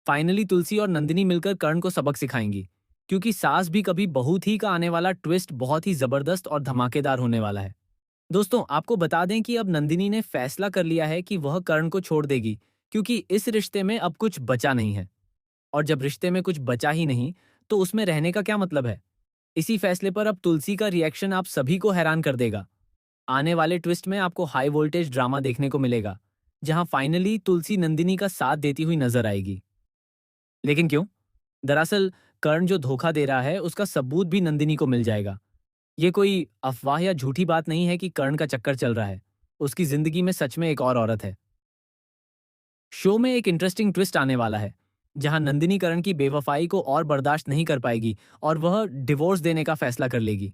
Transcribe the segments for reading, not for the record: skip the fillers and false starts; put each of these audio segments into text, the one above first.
Finally तुलसी और नंदिनी मिलकर कर्ण को सबक सिखाएंगी, क्योंकि सास भी कभी बहू थी का आने वाला ट्विस्ट बहुत ही जबरदस्त और धमाकेदार होने वाला है। दोस्तों, आपको बता दें कि अब नंदिनी ने फैसला कर लिया है कि वह कर्ण को छोड़ देगी, क्योंकि इस रिश्ते में अब कुछ बचा नहीं है। और जब रिश्ते में कुछ बचा ही नहीं, तो उसमें रहने का क्या मतलब है? इसी फैसले पर अब तुलसी का रिएक्शन आप सभी को हैरान कर देगा। आने वाले ट्विस्ट में आपको हाई वोल्टेज ड्रामा देखने को मिलेगा, जहां फाइनली तुलसी नंदिनी का साथ देती हुई नजर आएगी। लेकिन क्यों? दरअसल कर्ण जो धोखा दे रहा है उसका सबूत भी नंदिनी को मिल जाएगा। ये कोई अफवाह या झूठी बात नहीं है कि कर्ण का चक्कर चल रहा है। उसकी जिंदगी में सच में एक और औरत है। शो में एक इंटरेस्टिंग ट्विस्ट आने वाला है, जहां नंदिनी कर्ण की बेवफाई को और बर्दाश्त नहीं कर पाएगी और वह डिवोर्स देने का फैसला कर लेगी।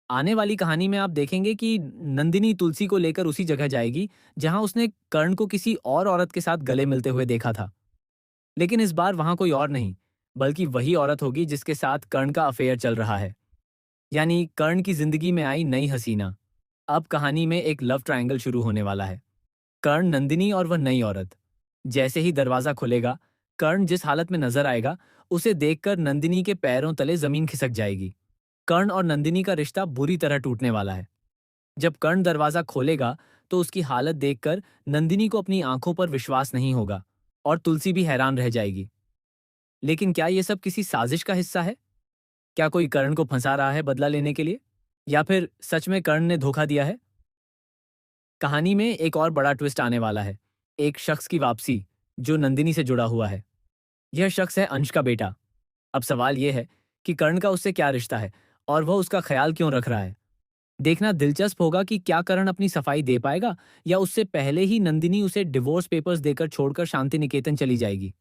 आने वाली कहानी में आप देखेंगे कि नंदिनी तुलसी को लेकर उसी जगह जाएगी जहां उसने कर्ण को किसी और औरत के साथ गले मिलते हुए देखा था। लेकिन इस बार वहां कोई और नहीं, बल्कि वही औरत होगी जिसके साथ कर्ण का अफेयर चल रहा है। यानी कर्ण की जिंदगी में आई नई हसीना। अब कहानी में एक लव ट्रायंगल शुरू होने वाला है। कर्ण, नंदिनी और वह नई औरत। जैसे ही दरवाजा खुलेगा, कर्ण जिस हालत में नजर आएगा, उसे देखकर नंदिनी के पैरों तले जमीन खिसक जाएगी। कर्ण और नंदिनी का रिश्ता बुरी तरह टूटने वाला है। जब कर्ण दरवाजा खोलेगा, तो उसकी हालत देखकर नंदिनी को अपनी आंखों पर विश्वास नहीं होगा और तुलसी भी हैरान रह जाएगी। लेकिन क्या ये सब किसी साजिश का हिस्सा है? क्या कोई कर्ण को फंसा रहा है बदला लेने के लिए? या फिर सच में कर्ण ने धोखा दिया है? कहानी में एक और बड़ा ट्विस्ट आने वाला है। एक शख्स की वापसी, जो नंदिनी से जुड़ा हुआ है। यह शख्स है अंश का बेटा। अब सवाल यह है कि कर्ण का उससे क्या रिश्ता है और वह उसका ख्याल क्यों रख रहा है। देखना दिलचस्प होगा कि क्या कर्ण अपनी सफाई दे पाएगा, या उससे पहले ही नंदिनी उसे डिवोर्स पेपर्स देकर छोड़कर शांति निकेतन चली जाएगी।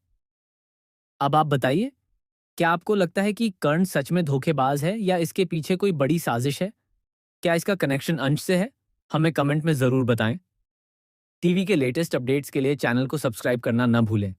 अब आप बताइए, क्या आपको लगता है कि कर्ण सच में धोखेबाज है या इसके पीछे कोई बड़ी साजिश है? क्या इसका कनेक्शन अंश से है? हमें कमेंट में जरूर बताएं। टीवी के लेटेस्ट अपडेट्स के लिए चैनल को सब्सक्राइब करना न भूलें।